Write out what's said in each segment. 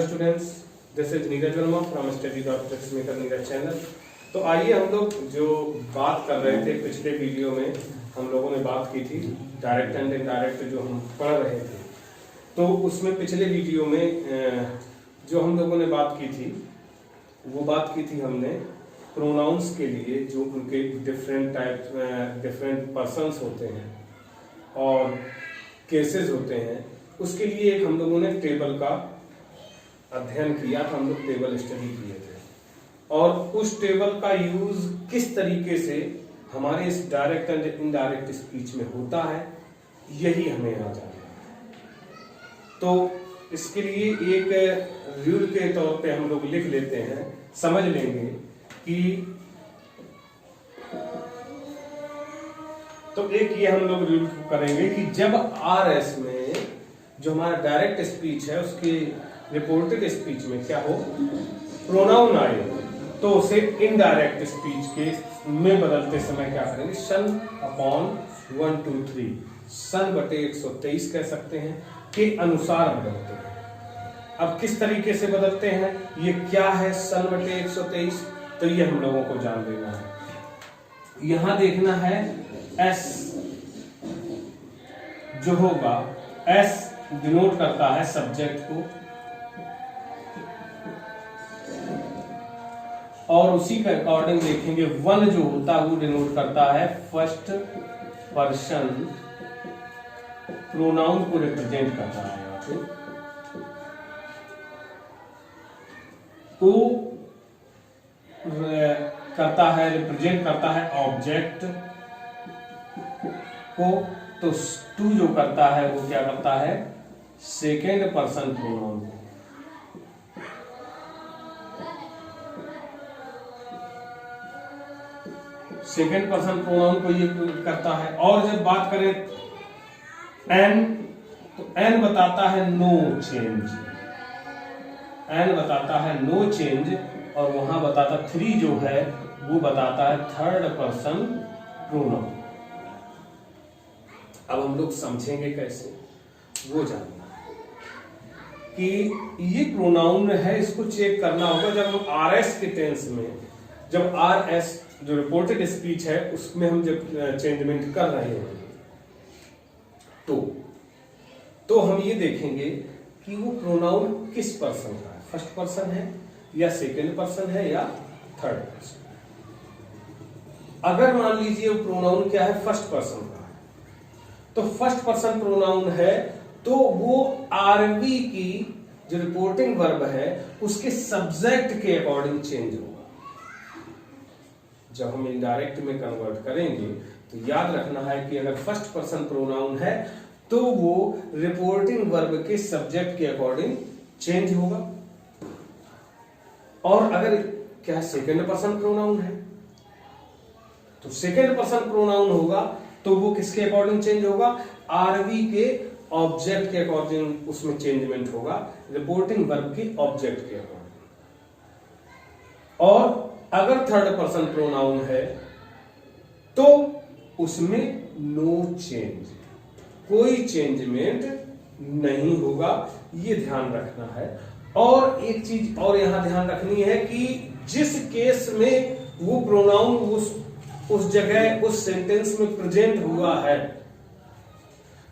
students, this is Neeraj Verma from study.trixmaker Neeraj channel। तो आइए हम लोग जो बात कर रहे थे पिछले वीडियो में, हम लोगों ने बात की थी डायरेक्ट एंड इनडायरेक्ट जो हम पढ़ रहे थे। तो उसमें पिछले वीडियो में जो हम लोगों ने बात की थी वो बात की थी हमने प्रोनाउंस के लिए, जो उनके डिफरेंट पर्सन्स होते हैं और केसेस होते हैं, उसके लिए एक हम लोगों ने टेबल का अध्ययन किया था। हम लोग टेबल स्टडी किए थे और उस टेबल का यूज किस तरीके से हमारे इस डायरेक्ट एंड इनडायरेक्ट स्पीच में होता है, यही हमें यहाँ जानना है। तो इसके लिए एक रूल के तौर पे हम लोग लिख लेते हैं, समझ लेंगे कि तो एक ये हम लोग रूल करेंगे कि जब आरएस में जो हमारा डायरेक्ट स्पीच है उसके रिपोर्टेड स्पीच में क्या हो, प्रोनाउन आए, तो उसे इनडायरेक्ट स्पीच के में बदलते समय क्या करेंगे, सन अपॉन 1 2 3 सन बटे 123 कह सकते हैं के अनुसार बदलते हैं। अब किस तरीके से बदलते हैं, ये क्या है सन बटे 123, तो ये हम लोगों को जान लेना है। यहां देखना है एस जो होगा, एस डिनोट करता है सब्जेक्ट को और उसी के अकॉर्डिंग देखेंगे वन जो होता है वो डिनोट करता है फर्स्ट पर्सन प्रोनाउन को रिप्रेजेंट करता है। यहाँ पे ओ करता है, रिप्रेजेंट करता है ऑब्जेक्ट को, तो टू जो करता है वो क्या करता है, सेकेंड पर्सन प्रोनाउन को। सेकेंड पर्सन प्रोनाउन को ये करता है। और जब बात करें एन, तो एन बताता है नो चेंज, एन बताता है नो चेंज, और वहां बताता थ्री जो है वो बताता है थर्ड पर्सन प्रोनाउन। अब हम लोग समझेंगे कैसे, वो जानना है कि ये प्रोनाउन है, इसको चेक करना होगा जब हम आरएस के टेंस में, जब आरएस जो रिपोर्टेड स्पीच है उसमें हम जब चेंजमेंट कर रहे हैं तो हम ये देखेंगे कि वो प्रोनाउन किस पर्सन का है, फर्स्ट पर्सन है या सेकंड पर्सन है या थर्ड पर्सन। अगर मान लीजिए वो प्रोनाउन क्या है, फर्स्ट पर्सन का है, तो फर्स्ट पर्सन प्रोनाउन है तो वो आरवी की जो रिपोर्टिंग वर्ब है उसके सब्जेक्ट के अकॉर्डिंग चेंज होगा। जब हम इनडायरेक्ट में कन्वर्ट करेंगे तो याद रखना है कि अगर फर्स्ट पर्सन प्रोनाउन है तो वो रिपोर्टिंग वर्ब के सब्जेक्ट के अकॉर्डिंग चेंज होगा। और अगर क्या सेकंड पर्सन प्रोनाउन है तो सेकंड पर्सन प्रोनाउन होगा तो वो किसके अकॉर्डिंग चेंज होगा, आरवी के ऑब्जेक्ट के अकॉर्डिंग उसमें चेंजमेंट होगा, रिपोर्टिंग वर्ब के ऑब्जेक्ट के अकॉर्डिंग। और अगर थर्ड पर्सन प्रोनाउन है तो उसमें नो चेंज, कोई चेंजमेंट नहीं होगा, ये ध्यान रखना है। और एक चीज और यहां ध्यान रखनी है कि जिस केस में वो प्रोनाउन उस जगह उस सेंटेंस में प्रेजेंट हुआ है,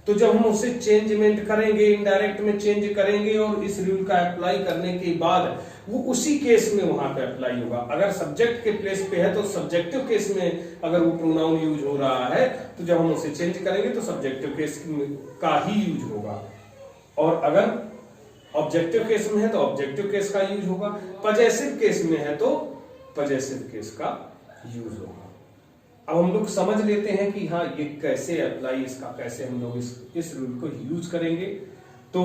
तो जब हम उसे चेंजमेंट करेंगे, इनडायरेक्ट में चेंज करेंगे और इस रूल का अप्लाई करने के बाद वो उसी केस में वहां पे अप्लाई होगा। अगर सब्जेक्ट के प्लेस पे है तो सब्जेक्टिव केस में अगर वो प्रोनाउन यूज हो रहा है तो जब हम उसे चेंज करेंगे तो सब्जेक्टिव केस का ही यूज होगा, और अगर ऑब्जेक्टिव केस में है तो ऑब्जेक्टिव केस का यूज होगा, पजेसिव केस में है तो पजेसिव केस का यूज होगा। अब हम लोग समझ लेते हैं कि हाँ ये कैसे अप्लाई, इसका कैसे हम लोग इस रूल को यूज करेंगे। तो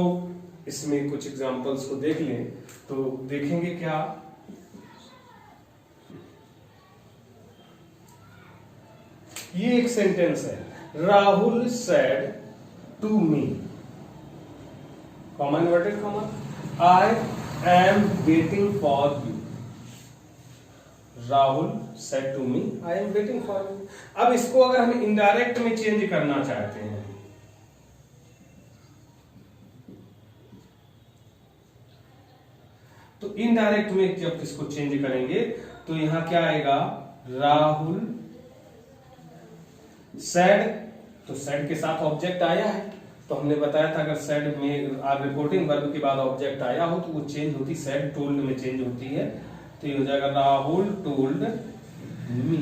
इसमें कुछ एग्जांपल्स को देख लें तो देखेंगे क्या, ये एक सेंटेंस है, Rahul said to me, comma inverted comma, I am waiting for you. Rahul said to me I am waiting for you. अब इसको अगर हम इनडायरेक्ट में चेंज करना चाहते हैं इनडायरेक्ट में जब इसको चेंज करेंगे तो यहां क्या आएगा, राहुल सैड, तो सैड के साथ ऑब्जेक्ट आया है, तो हमने बताया था अगर सैड में रिपोर्टिंग वर्ब के बाद ऑब्जेक्ट आया हो तो वो चेंज होती, सैड टोल्ड में चेंज होती है, तो ये हो जाएगा राहुल टोल्ड मी।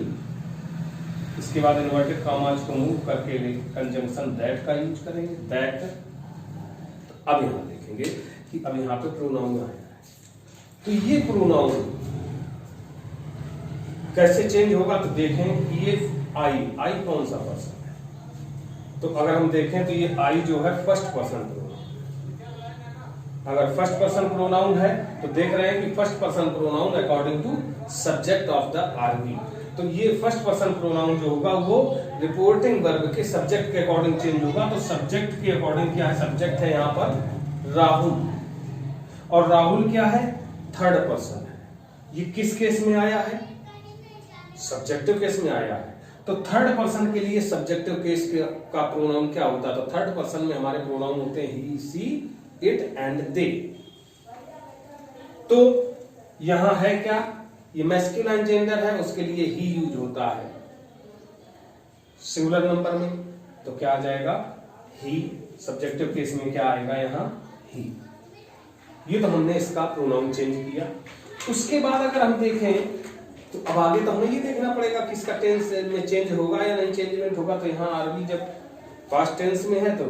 इसके बाद इन्वर्टेड कॉमास को मूव करके कंजंक्शन दैट का यूज करेंगे, दैट। अब यहां देखेंगे कि अब यहां पे प्रोनाउन आया है, तो ये प्रोनाउन कैसे चेंज होगा, तो देखें कि ये आई कौन सा पर्सन है, तो अगर हम देखें तो ये आई जो है फर्स्ट पर्सन प्रोनाउन, अगर फर्स्ट पर्सन प्रोनाउन है तो देख रहे हैं कि first person pronoun according to subject of the RV, तो ये फर्स्ट पर्सन प्रोनाउन जो होगा वो रिपोर्टिंग वर्ब के सब्जेक्ट के अकॉर्डिंग चेंज होगा, तो सब्जेक्ट के अकॉर्डिंग क्या है, सब्जेक्ट है यहां पर राहुल, और राहुल क्या है, थर्ड पर्सन है। ये किस केस में आया है, सब्जेक्टिव केस में आया है, तो थर्ड पर्सन के लिए सब्जेक्टिव केस का प्रोनाउन क्या होता है, तो थर्ड पर्सन में हमारे प्रोनाउन होते हैं ही, सी, इट एंड दे। तो यहां है क्या, ये मैस्कुलाइन जेंडर है, उसके लिए ही यूज होता है सिंगुलर नंबर में, तो क्या आ जाएगा, ही। सब्जेक्टिव केस में क्या आएगा, यहां ही। ये तो हमने इसका प्रोनाउन चेंज किया। उसके बाद अगर हम देखें तो अब आगे तो हमें ये देखना पड़ेगा कि इसका टेंस में चेंज होगा या नहीं चेंजमेंट होगा, तो यहाँ आरबी जब पास्ट टेंस में है तो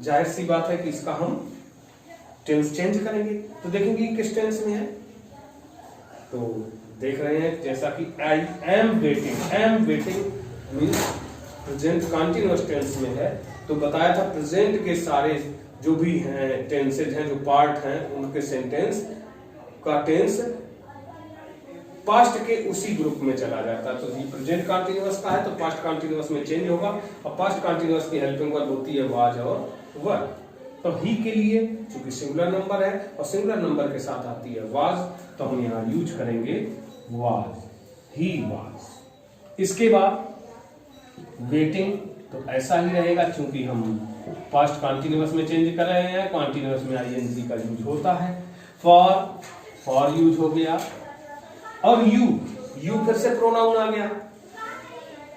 जाहिर सी बात है कि इसका हम टेंस चेंज करेंगे, तो देखेंगे किस टेंस में है, तो देख रहे हैं जैसा कि I am waiting means present continuous tense में है, तो बताया था प्रेजेंट के सारे जो भी हैं टेंसेज हैं, जो पार्ट हैं, उनके सेंटेंस का टेंस पास्ट के उसी ग्रुप में चला जाता है, तो ये प्रेजेंट कंटिन्यूअस का है तो पास्ट कंटिन्यूअस में चेंज होगा, और पास्ट कंटिन्यूअस की हेल्पिंग वर्ब होती है वाज और वर, तो ही के लिए चूंकि सिंगुलर नंबर है और सिंगुलर नंबर के साथ आती है वाज, तो हम यहां यूज करेंगे वाज, ही वाज। इसके बाद वेटिंग, तो ऐसा ही रहेगा चूंकि हम पास्ट कंटिन्यूअस में चेंज कर रहे हैं, कंटिन्यूअस में आईएनजी का यूज होता है। फॉर यूज हो गया, और यू फिर से प्रोनाउन आ गया,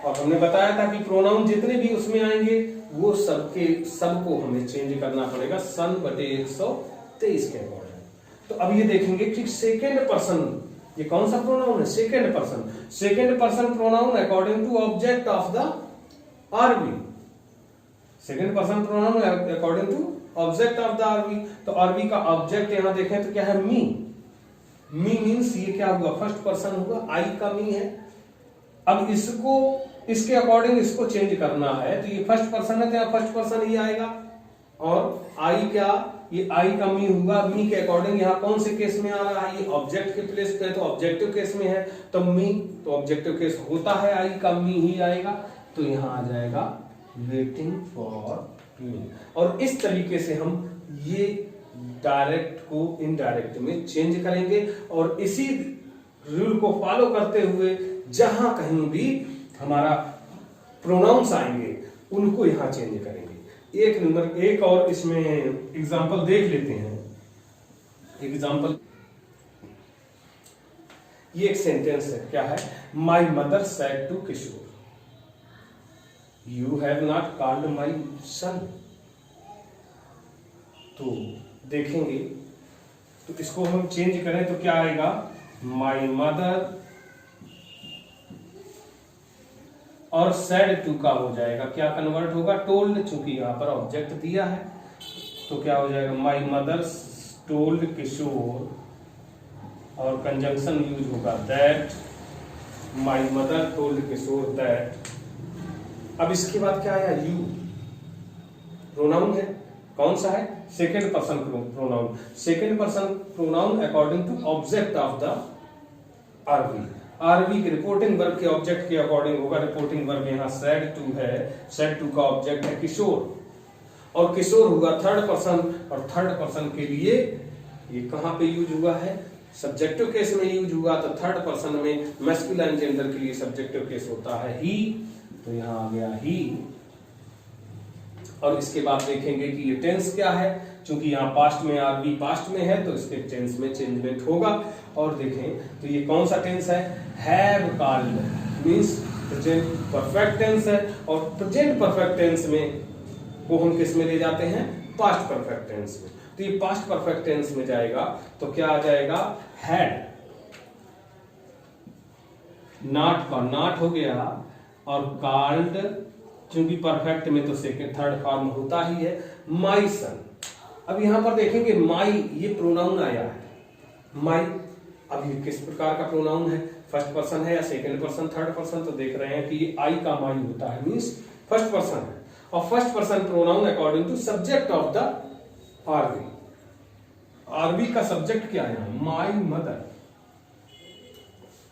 और हमने बताया था कि प्रोनाउन जितने भी उसमें आएंगे वो सबको हमें चेंज करना पड़ेगा सन बटे 123 के अकॉर्डिंग। तो अब ये देखेंगे कि सेकेंड पर्सन, ये कौन सा प्रोनाउन है, second person pronoun according to object of the RV, second person pronoun according to object of the RV, तो आरवी का ऑब्जेक्ट यहां देखें तो क्या है, मी मीन्स ये क्या हुआ, फर्स्ट पर्सन हुआ, आई का मी है। अब इसको इसके अकॉर्डिंग इसको चेंज करना है, तो ये फर्स्ट पर्सन है तो यहाँ फर्स्ट पर्सन ही आएगा, और आई क्या, ये आई का मी हुआ, मी के अकॉर्डिंग यहाँ कौन से केस में आ रहा है, ये ऑब्जेक्ट के प्लेस पे है तो ऑब्जेक्टिव केस में है, तो मी, तो ऑब्जेक्टिव केस होता है आई का मी ही आएगा, तो यहाँ आ जाएगा वेटिंग फॉर मी। और इस तरीके से हम ये डायरेक्ट को इनडायरेक्ट में चेंज करेंगे, और इसी रूल को फॉलो करते हुए जहां कहीं भी हमारा प्रोनाउंस आएंगे उनको यहां चेंज करेंगे। एक और इसमें एग्जांपल देख लेते हैं। एग्जांपल, ये एक सेंटेंस है, क्या है, my mother said to Kishore, you have not called my son. तो देखेंगे तो इसको हम चेंज करें तो क्या आएगा, माई मदर, और सेड टू का हो जाएगा, क्या कन्वर्ट होगा, टोल्ड, चूंकि यहां पर ऑब्जेक्ट दिया है तो क्या हो जाएगा, माई मदर टोल्ड किशोर, और कंजंक्शन यूज होगा that, my mother told Kishore that. अब इसके बाद क्या आया, यू प्रोनाउन है, कौन सा है, second person pronoun, second person pronoun according to object of the RV, RV के रिपोर्टिंग वर्ब के ऑब्जेक्ट के अकॉर्डिंग होगा। रिपोर्टिंग वर्ब यहाँ सेड टू है, सेड टू का ऑब्जेक्ट है किशोर, और किशोर हुआ थर्ड पर्सन, और थर्ड पर्सन के लिए ये कहां पे यूज हुआ है, सब्जेक्टिव केस में यूज हुआ, तो थर्ड पर्सन में मैस्कुलाइन जेंडर के लिए सब्जेक्टिव केस होता है ही, तो यहां आ गया ही। और इसके बाद देखेंगे कि ये टेंस क्या है, चूंकि यहाँ पास्ट में आर बी पास्ट में है तो इसके टेंस में चेंजमेंट होगा। और देखें तो ये कौन सा टेंस है, have called, means present perfect tense है। और प्रेजेंट परफेक्ट टेंस में को हम किस में ले जाते हैं, पास्ट परफेक्ट टेंस में। तो ये पास्ट परफेक्ट टेंस में जाएगा तो क्या आ जाएगा, हैड, नॉट का नॉट हो गया, और कॉल्ड क्योंकि परफेक्ट में तो सेकंड थर्ड फॉर्म होता ही है, माई सन। अब यहां पर देखेंगे माई ये प्रोनाउन आया है, माई। अब ये किस प्रकार का प्रोनाउन है, फर्स्ट पर्सन है या सेकंड पर्सन, थर्ड पर्सन, तो देख रहे हैं कि ये आई का माई होता है, मींस फर्स्ट पर्सन है। और first person pronoun according to subject of the RV. RV का सब्जेक्ट क्या है, माई मदर।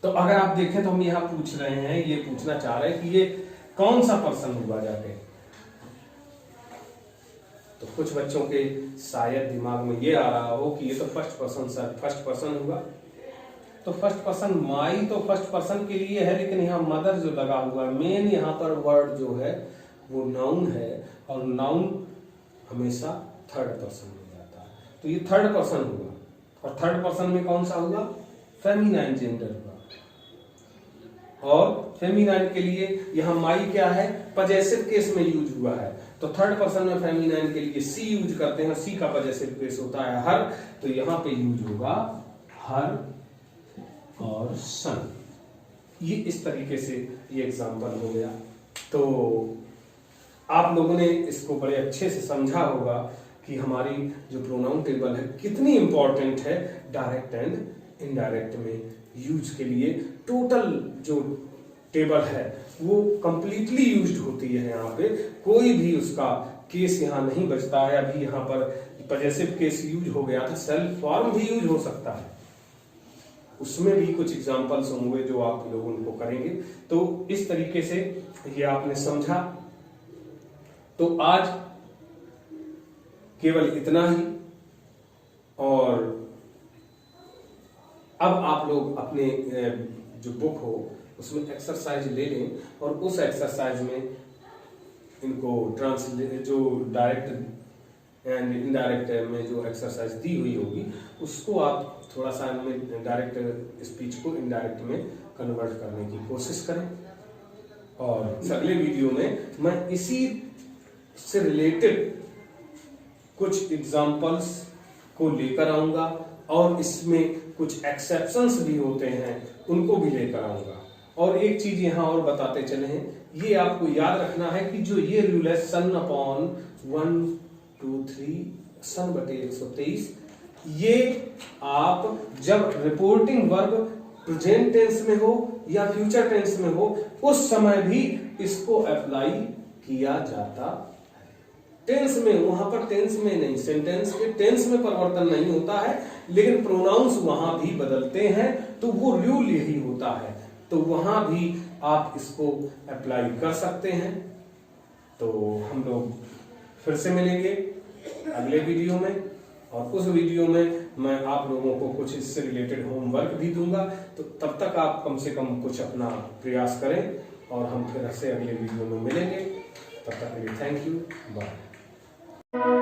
तो अगर आप देखें तो हम यहां पूछ रहे हैं, ये पूछना चाह रहे हैं कि ये कौन सा पर्सन हुआ जाके। तो कुछ बच्चों के शायद दिमाग में ये आ रहा हो कि ये तो first person, sir first person हुआ। तो फर्स्ट पर्सन माई तो फर्स्ट पर्सन के लिए है, लेकिन यहाँ मदर जो लगा हुआ है, मेन यहाँ पर वर्ड जो है वो नाउन है, और नाउन हमेशा थर्ड पर्सन में जाता है। तो ये थर्ड पर्सन हुआ, और थर्ड पर्सन में कौन सा हुआ, फेमिनाइन जेंडर हुआ। और फेमिनाइन के लिए यहाँ माई क्या है, पजेसिव केस में यूज हुआ है। तो थर्ड पर्सन में फेमिनाइन के लिए सी यूज करते हैं, सी का पजेसिव केस होता है हर, तो यहाँ पे यूज होगा हर और सन। ये इस तरीके से ये एग्जांपल हो गया। तो आप लोगों ने इसको बड़े अच्छे से समझा होगा कि हमारी जो प्रोनाउन टेबल है कितनी इंपॉर्टेंट है डायरेक्ट एंड इनडायरेक्ट में यूज के लिए। टोटल जो टेबल है वो कंप्लीटली यूज्ड होती है, यहाँ पे कोई भी उसका केस यहाँ नहीं बचता है। अभी यहाँ पर पजेसिव केस यूज हो गया था, सेल्फ फॉर्म भी यूज हो सकता है, उसमें भी कुछ एग्जांपल्स होंगे जो आप लोग उनको करेंगे। तो इस तरीके से ये आपने समझा। तो आज केवल इतना ही, और अब आप लोग अपने जो बुक हो उसमें एक्सरसाइज ले लें, और उस एक्सरसाइज में इनको ट्रांसलेट जो डायरेक्ट एंड इनडायरेक्ट में जो एक्सरसाइज दी हुई होगी उसको आप थोड़ा सा इनमें डायरेक्ट स्पीच को इनडायरेक्ट में कन्वर्ट करने की कोशिश करें। और अगले वीडियो में मैं इसी से रिलेटेड कुछ एग्जांपल्स को लेकर आऊंगा, और इसमें कुछ एक्सेप्शंस भी होते हैं उनको भी लेकर आऊंगा। और एक चीज यहां और बताते चले हैं, ये आपको याद रखना है कि जो ये रूल है सन अपॉन 1 2 3 सन बटे 123, ये आप जब रिपोर्टिंग वर्ब प्रेजेंट टेंस में हो या फ्यूचर टेंस में हो उस समय भी इसको अप्लाई किया जाता है। टेंस में, वहां पर टेंस में नहीं, सेंटेंस के टेंस में परिवर्तन नहीं होता है, लेकिन प्रोनाउंस वहां भी बदलते हैं, तो वो रूल यही होता है। तो वहां भी आप इसको अप्लाई कर सकते हैं। तो हम लोग फिर से मिलेंगे अगले वीडियो में, और उस वीडियो में मैं आप लोगों को कुछ इससे रिलेटेड होमवर्क भी दूंगा। तो तब तक आप कम से कम कुछ अपना प्रयास करें, और हम फिर से अगले वीडियो में मिलेंगे। तब तक के लिए थैंक यू, बाय।